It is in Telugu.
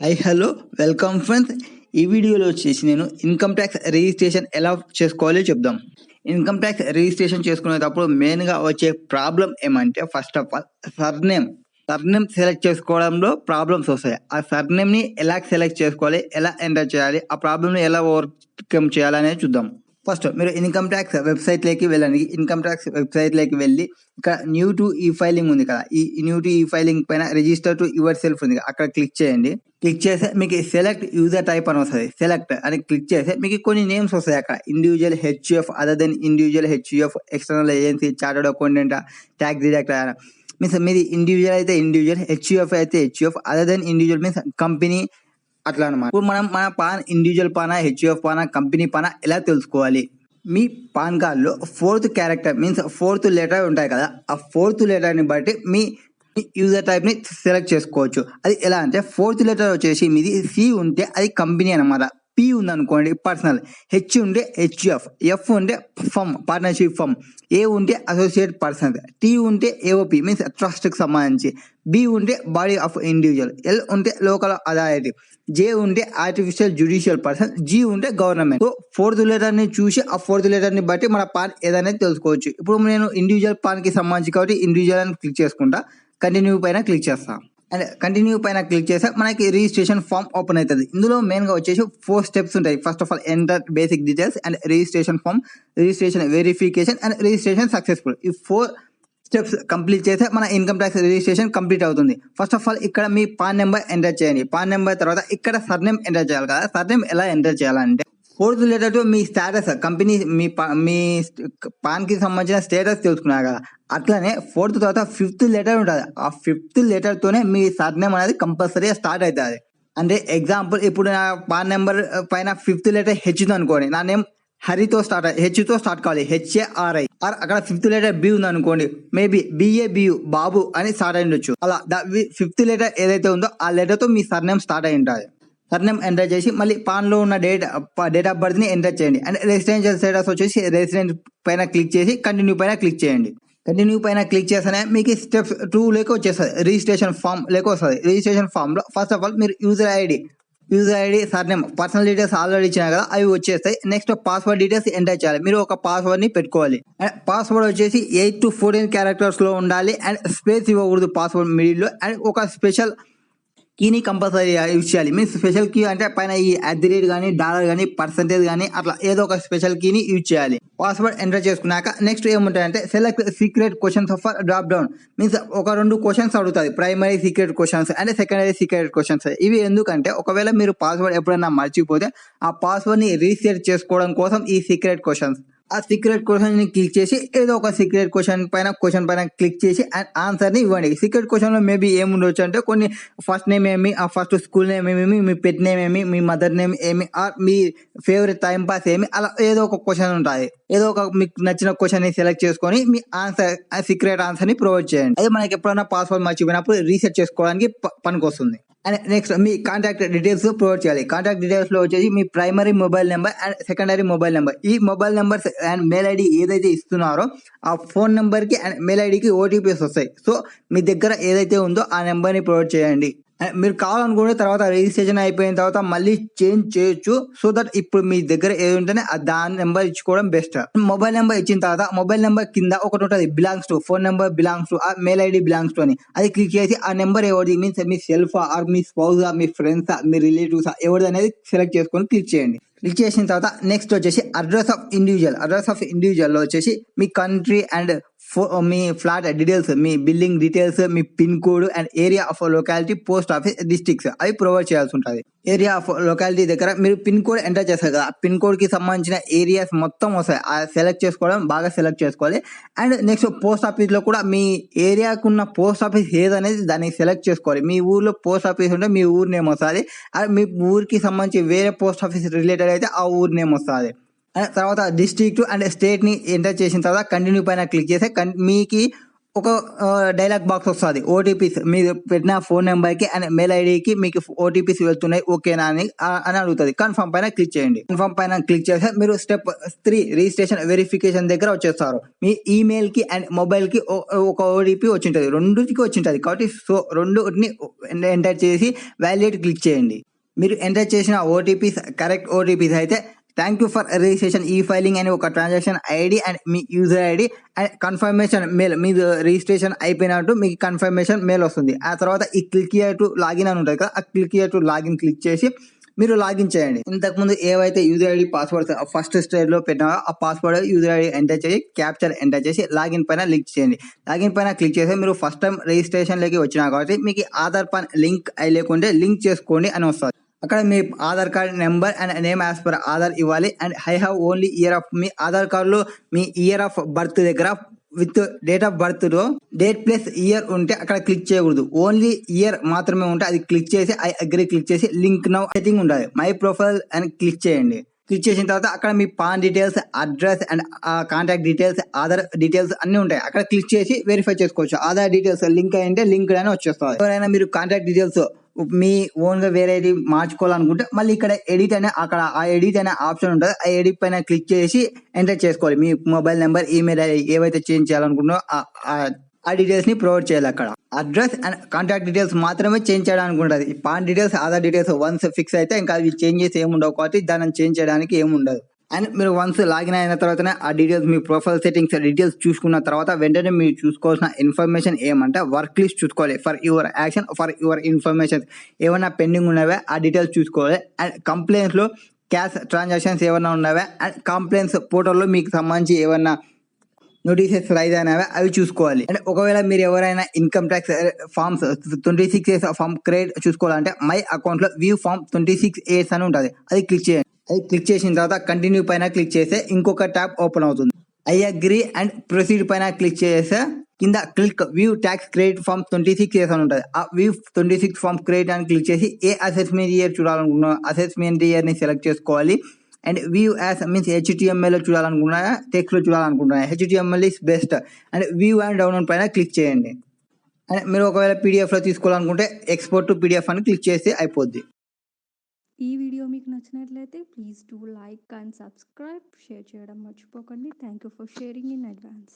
Hello welcome friends. ఈ వీడియోలో వచ్చేసి నేను ఇన్కమ్ ట్యాక్స్ రిజిస్ట్రేషన్ ఎలా చేసుకోవాలో చెప్దాం. ఇన్కమ్ ట్యాక్స్ రిజిస్ట్రేషన్ చేసుకునేటప్పుడు మెయిన్గా వచ్చే ప్రాబ్లం ఏమంటే, first of all surname select చేసుకోవడంలో ప్రాబ్లమ్స్ వస్తాయి. ఆ సర్నేమ్ని ఎలా సెలెక్ట్ చేసుకోవాలి, ఎలా ఎంటర్ చేయాలి, ఆ ప్రాబ్లమ్ని ఎలా ఓవర్కమ్ చేయాలనేది చూద్దాం. ఫస్ట్ మీరు ఇన్కమ్ ట్యాక్స్ వెబ్సైట్లోకి వెళ్ళండి. ఇన్కమ్ ట్యాక్స్ వెబ్సైట్లోకి వెళ్ళి ఇక్కడ న్యూ టు ఈ ఫైలింగ్ ఉంది కదా, ఈ న్యూ టు ఈ ఫైలింగ్ పైన రిజిస్టర్ టు యువర్ సెల్ఫ్ ఉంది కదా, అక్కడ క్లిక్ చేయండి. క్లిక్ చేస్తే మీకు సెలెక్ట్ యూజర్ టైప్ అని వస్తుంది. సెలెక్ట్ అని క్లిక్ చేస్తే మీకు కొన్ని నేమ్స్ వస్తాయి. అక్కడ individual HUF, other than individual HUF, external agency, chartered accountant, tax deductor means మీది ఇండివిజువల్ అయితే ఇండివిజువల్, హెచ్యుఎఫ్ అయితే HUF, other than individual means company, అట్లా అనమాట. ఇప్పుడు మనం మన పాన్ ఇండివిజువల్ పానా, హెచ్యుఎఫ్ పానా, కంపెనీ పానా ఎలా తెలుసుకోవాలి? మీ పాన్ కార్డులో 4th character means 4th letter ఉంటాయి కదా, ఆ 4th లెటర్ని బట్టి మీ యూజర్ టైప్ని సెలెక్ట్ చేసుకోవచ్చు. అది ఎలా అంటే, 4th లెటర్ వచ్చేసి మీది సి ఉంటే అది కంపెనీ అనమాట. పి ఉందనుకోండి పర్సనల్, హెచ్ ఉంటే హెచ్యుఎఫ్, ఎఫ్ ఉంటే ఫమ్ పార్ట్నర్షిప్ ఫమ్, ఏ ఉంటే అసోసియేట్ పర్సన్, టీ ఉంటే ఏఓపి మీన్స్ ట్రస్ట్కి సంబంధించి, బి ఉంటే బాడీ ఆఫ్ ఇండివిజువల్, ఎల్ ఉంటే లోకల్ అథారిటీ, జే ఉంటే ఆర్టిఫిషియల్ జ్యుడిషియల్ పర్సన్, జీ ఉంటే గవర్నమెంట్. సో 4th లెటర్ని చూసి ఆ 4th లెటర్ని బట్టి మన పాన్ ఏదనేది తెలుసుకోవచ్చు. ఇప్పుడు నేను ఇండివిజువల్ పాన్కి సంబంధించి కాబట్టి ఇండివిజువల్ అని క్లిక్ చేసుకుంటా. కంటిన్యూ పైన క్లిక్ చేస్తాం. అండ్ కంటిన్యూ పైన క్లిక్ చేస్తే మనకి రిజిస్ట్రేషన్ ఫామ్ ఓపెన్ అవుతుంది. ఇందులో మెయిన్గా వచ్చేసి 4 స్టెప్స్ ఉంటాయి. First of all enter basic details and registration form, registration verification and registration successful. ఈ 4 స్టెప్స్ కంప్లీట్ చేస్తే మన ఇన్కమ్ ట్యాక్స్ రిజిస్ట్రేషన్ కంప్లీట్ అవుతుంది. ఫస్ట్ ఆఫ్ ఆల్ ఇక్కడ మీ పాన్ నెంబర్ ఎంటర్ చేయండి. పాన్ నెంబర్ తర్వాత ఇక్కడ సర్నేమ్ ఎంటర్ చేయాలి కదా. సర్నేమ్ ఎలా ఎంటర్ చేయాలంటే, 4th లెటర్ టు మీ స్టేటస్, కంపెనీ మీ పాన్కి సంబంధించిన స్టేటస్ తెలుసుకున్నారు కదా, అట్లనే 4th తర్వాత 5th లెటర్ ఉంటుంది. ఆ 5th లెటర్తోనే మీ సర్నేమ్ అనేది కంపల్సరీగా స్టార్ట్ అవుతుంది. అంటే ఎగ్జాంపుల్, ఇప్పుడు నా పాన్ నెంబర్ పైన 5th లెటర్ హెచ్ ఉంది, నా నేమ్ హరితో స్టార్ట్, హెచ్తో స్టార్ట్ కావాలి, హెచ్ఏఆర్ఐ. అక్కడ 5th లెటర్ బి ఉంది అనుకోండి, మేబీ బిఏబియు బాబు అని స్టార్ట్ అయి ఉండొచ్చు. అలా 5th లెటర్ ఏదైతే ఉందో ఆ లెటర్తో మీ సర్నేమ్ స్టార్ట్ అయి ఉంటుంది. సర్నేమ్ ఎంటర్ చేసి మళ్ళీ పాన్లో ఉన్న డేట్ ఆఫ్ బర్త్ని ఎంటర్ చేయండి. అండ్ రెసిడెన్షియల్ స్టేటస్ వచ్చేసి రెసిడెంట్ పైన క్లిక్ చేసి కంటిన్యూ పైన క్లిక్ చేయండి. కంటిన్యూ పైన క్లిక్ చేస్తేనే మీకు స్టెప్స్ 2 లేక వచ్చేస్తుంది, రిజిస్ట్రేషన్ ఫామ్ లేక వస్తుంది. రిజిస్ట్రేషన్ ఫామ్లో ఫస్ట్ ఆఫ్ ఆల్ మీరు user ID, surname, personal details already ఇచ్చినా కదా అవి వచ్చేస్తాయి. నెక్స్ట్ పాస్వర్డ్ డీటెయిల్స్ ఎంటర్ చేయాలి. మీరు ఒక పాస్వర్డ్ని పెట్టుకోవాలి. అండ్ పాస్వర్డ్ వచ్చేసి 8 to 14 క్యారెక్టర్స్లో ఉండాలి. అండ్ స్పేస్ ఇవ్వకూడదు పాస్వర్డ్ మిడిల్లో. అండ్ ఒక స్పెషల్ కీని కంపల్సరీ యూజ్ చేయాలి. మీన్స్ స్పెషల్ కీ అంటే పైన ఈ @ కానీ డాలర్ కానీ పర్సెంటేజ్ కానీ అట్లా ఏదో ఒక స్పెషల్ కీని యూజ్ చేయాలి. పాస్వర్డ్ ఎంటర్ చేసుకున్నాక నెక్స్ట్ ఏముంటాయంటే, select secret questions of drop down. Means ఒక 2 క్వశ్చన్స్ అడుగుతుంది, primary secret questions and secondary secret questions. ఇవి ఎందుకంటే, ఒకవేళ మీరు పాస్వర్డ్ ఎప్పుడైనా మర్చిపోతే ఆ పాస్వర్డ్ని రీసెట్ చేసుకోవడం కోసం ఈ సీక్రెట్ క్వశ్చన్స్. ఆ సీక్రెట్ క్వశ్చన్ ని క్లిక్ చేసి ఏదో ఒక సీక్రెట్ క్వశ్చన్ పైన క్లిక్ చేసి ఆన్సర్ ని ఇవ్వండి. సీక్రెట్ క్వశ్చన్ లో మేబీ ఏముండొచ్చు అంటే, కొన్ని ఫస్ట్ నేమ్ ఏమి, ఆ ఫస్ట్ స్కూల్ నేమ్ ఏమి, మీ పెట్ నేమ్ ఏమి, మీ మదర్ నేమ్ ఏమి, మీ ఫేవరెట్ టైం పాస్ ఏమి, అలా ఏదో ఒక క్వశ్చన్ ఉంటుంది. ఏదో ఒక మీకు నచ్చిన క్వశ్చన్ ని సెలెక్ట్ చేసుకొని మీ ఆన్సర్, సీక్రెట్ ఆన్సర్ ని ప్రొవైడ్ చేయండి. అది మనకి ఎప్పుడైనా పాస్వర్డ్ మర్చిపోయినప్పుడు రీసెట్ చేసుకోవడానికి పనికి వస్తుంది. అండ్ నెక్స్ట్ మీ కాంటాక్ట్ డీటెయిల్స్ ప్రొవైడ్ చేయాలి. కాంటాక్ట్ డీటెయిల్స్ లో వచ్చేసి మీ primary mobile number and secondary mobile number. ఈ mobile numbers and mail ID ఏదైతే ఇస్తున్నారో ఆ ఫోన్ నెంబర్కి అండ్ మెయిల్ ఐడికి ఓటీపీస్ వస్తాయి. సో మీ దగ్గర ఏదైతే ఉందో ఆ నెంబర్ని ప్రొవైడ్ చేయండి. మీరు కావాలనుకుంటే తర్వాత రిజిస్ట్రేషన్ అయిపోయిన తర్వాత మళ్ళీ చేంజ్ చేయొచ్చు. సో దట్ ఇప్పుడు మీ దగ్గర ఏది ఉంటేనే దాని నెంబర్ ఇచ్చుకోవడం బెస్ట్. మొబైల్ నెంబర్ ఇచ్చిన తర్వాత మొబైల్ నెంబర్ కింద ఒకటి ఉంటుంది, belongs to, phone number belongs to, mail ID belongs to అని. అది క్లిక్ చేసి ఆ నెంబర్ ఎవరిది మీన్స్ మీ సెల్ఫ్ ఆర్ మీ స్పౌజ్, మీ ఫ్రెండ్స్, మీ రిలేటివ్స్ ఎవరిది అనేది సెలెక్ట్ చేసుకొని క్లిక్ చేయండి. క్లిక్ చేసిన తర్వాత నెక్స్ట్ వచ్చేసి అడ్రస్ ఆఫ్ ఇండివిజువల్ లో వచ్చేసి మీ కంట్రీ అండ్ మీ ఫ్లాట్ డీటెయిల్స్, మీ బిల్డింగ్ డీటెయిల్స్, మీ pin code and area of locality, post office, districts అవి ప్రొవైడ్ చేయాల్సి ఉంటుంది. ఏరియా ఆఫ్ లొకాలిటీ దగ్గర మీరు పిన్ కోడ్ ఎంటర్ చేస్తారు కదా, పిన్ కోడ్ కి సంబంధించిన ఏరియాస్ మొత్తం వస్తాయి. సెలెక్ట్ చేసుకోవడం బాగా సెలెక్ట్ చేసుకోవాలి. అండ్ నెక్స్ట్ పోస్ట్ ఆఫీస్ లో కూడా మీ ఏరియాకు ఉన్న పోస్ట్ ఆఫీస్ ఏదనేది దాన్ని సెలెక్ట్ చేసుకోవాలి. మీ ఊర్లో పోస్ట్ ఆఫీస్ ఉంటే మీ ఊరు నేమ్ వస్తుంది. మీ ఊరికి సంబంధించి వేరే పోస్ట్ ఆఫీస్ రిలేటెడ్ అయితే ఆ ఊరు నేమ్ వస్తుంది. తర్వాత డిస్ట్రిక్ట్ అండ్ స్టేట్ ని ఎంటర్ చేసిన తర్వాత కంటిన్యూ పైన క్లిక్ చేస్తే మీకు ఒక డైలాగ్ బాక్స్ వస్తుంది. ఓటీపీస్ మీరు పెట్టిన ఫోన్ నెంబర్కి అండ్ మెయిల్ ఐడికి మీకు ఓటీపీస్ వెళ్తున్నాయి ఓకేనా అని అడుగుతుంది. కన్ఫర్మ్ పైన క్లిక్ చేయండి. కన్ఫర్మ్ పైన క్లిక్ చేస్తే మీరు స్టెప్ 3 రిజిస్ట్రేషన్ వెరిఫికేషన్ దగ్గర వచ్చేస్తారు. మీ ఈమెయిల్కి అండ్ మొబైల్కి ఒక ఓటీపీ వచ్చింటుంది, రెండుకి వచ్చింటుంది కాబట్టి సో రెండుని ఎంటర్ చేసి వ్యాలిడేట్ క్లిక్ చేయండి. మీరు ఎంటర్ చేసిన ఓటీపీస్ కరెక్ట్ ఓటీపీస్ అయితే థ్యాంక్ యూ ఫర్ రిజిస్ట్రేషన్ ఈ ఫైలింగ్ అని ఒక transaction ID and me user ID and confirmation mail me registration అయిపోయినట్టు మీకు కన్ఫర్మేషన్ మెయిల్ వస్తుంది. ఆ తర్వాత ఈ క్లిక్ హియర్ టు లాగిన్ అని ఉంటుంది కదా, ఆ click here to login click చేసి మీరు లాగిన్ చేయండి. ఇంతకుముందు ఏవైతే యూజర్ ఐడి పాస్వర్డ్స్ ఫస్ట్ స్టేజ్లో పెట్టినారో ఆ పాస్వర్డ్ యూజర్ ఐడి ఎంటర్ చేసి క్యాప్చర్ ఎంటర్ చేసి లాగిన్ పైన క్లిక్ చేయండి. లాగిన్ పైన క్లిక్ చేసి మీరు ఫస్ట్ టైం రిజిస్ట్రేషన్లోకి వచ్చినా కాబట్టి మీకు ఆధార్ పాన్ లింక్ అయి లేకుంటే లింక్ చేసుకోండి అని వస్తుంది. అక్కడ మీ Aadhaar card number and name as per Aadhaar ఇవ్వాలి and I have only year of మీ ఆధార్ కార్డులో మీ ఇయర్ ఆఫ్ బర్త్ దగ్గర విత్ డేట్ ఆఫ్ బర్త్ లో డేట్ ప్లస్ ఇయర్ ఉంటే అక్కడ క్లిక్ చేయకూడదు, ఓన్లీ ఇయర్ మాత్రమే ఉంటే అది క్లిక్ చేసి ఐ అగ్రీ క్లిక్ చేసి లింక్ నౌ సెట్టింగ్ ఉండాలి, మై ప్రొఫైల్ అని క్లిక్ చేయండి. క్లిక్ చేసిన తర్వాత అక్కడ మీ PAN details address and contact details Aadhaar details అన్ని ఉంటాయి. అక్కడ క్లిక్ చేసి వెరిఫై చేసుకోవచ్చు. ఆధార్ డీటెయిల్స్ లింక్ అయ్యింటే లింక్ అని వచ్చేస్తుంది. ఎవరైనా మీరు కాంటాక్ట్ డీటెయిల్స్ మీ ఓన్ గా వేరే మార్చుకోవాలనుకుంటే మళ్ళీ ఇక్కడ ఎడిట్ అనే అక్కడ ఆ ఎడిట్ అనే ఆప్షన్ ఉంటుంది. ఆ ఎడిట్ పైన క్లిక్ చేసి ఎంటర్ చేసుకోవాలి. మీ మొబైల్ నెంబర్ ఈమెయిల్ ఏవైతే చేంజ్ చేయాలనుకుంటున్నారో ఆ డీటెయిల్స్ ని ప్రొవైడ్ చేయాలి. అక్కడ అడ్రస్ అండ్ కాంటాక్ట్ డీటెయిల్స్ మాత్రమే చేంజ్ చేయడానికి ఉంటుంది. ఈ pan details Aadhaar details once fix అయితే ఇంకా అవి చేంజెస్ ఏముండవు కాబట్టి దాన్ని చేంజ్ చేయడానికి ఏముండదు. అండ్ మీరు వన్స్ లాగిన్ అయిన తర్వాతనే ఆ డీటెయిల్స్ మీ ప్రొఫైల్ సెట్టింగ్స్ డీటెయిల్స్ చూసుకున్న తర్వాత వెంటనే మీరు చూసుకోవాల్సిన ఇన్ఫర్మేషన్ ఏమంటే వర్క్ లిస్ట్ చూసుకోవాలి. For your action for your information ఏమైనా పెండింగ్ ఉన్నవే ఆ డీటెయిల్స్ చూసుకోవాలి. అండ్ కంప్లైంట్స్లో క్యాష్ ట్రాన్సాక్షన్స్ ఏమైనా ఉన్నవే అండ్ కంప్లైంట్స్ పోర్టల్లో మీకు సంబంధించి ఏమైనా నోటీసెస్ రైజ్ అయినవే అవి చూసుకోవాలి. అండ్ ఒకవేళ మీరు ఎవరైనా income tax forms 26A form create చూసుకోవాలంటే మై అకౌంట్లో వ్యూ ఫార్మ్ 26A అని ఉంటుంది, అది క్లిక్ చేయండి. అది క్లిక్ చేసిన తర్వాత కంటిన్యూ పైన క్లిక్ చేస్తే ఇంకొక ట్యాబ్ ఓపెన్ అవుతుంది. ఐ అగ్రీ అండ్ ప్రొసీడ్ పైన క్లిక్ చేస్తే కింద click view tax credit form 26A అని ఉంటుంది. ఆ వ్యూ 26 ఫార్మ్ క్రెడిట్ అని క్లిక్ చేసి ఏ అసెస్మెంట్ ఇయర్ చూడాలనుకుంటున్నా అసెస్మెంట్ ఇయర్ ని సెలెక్ట్ చేసుకోవాలి. And view as means HTML చూడాలనుకున్నా టెక్స్ట్ లో చూడాలనుకుంటున్నా HTML is best and view and download పైన క్లిక్ చేయండి. అండ్ మీరు ఒకవేళ PDF లో తీసుకోవాలనుకుంటే ఎక్స్పోర్ట్ టు PDF అని క్లిక్ చేస్తే అయిపోద్ది. ఈ వీడియో మీకు నచ్చినట్లయితే please do like and subscribe, share చేయడం మర్చిపోకండి. Thank you for sharing in advance.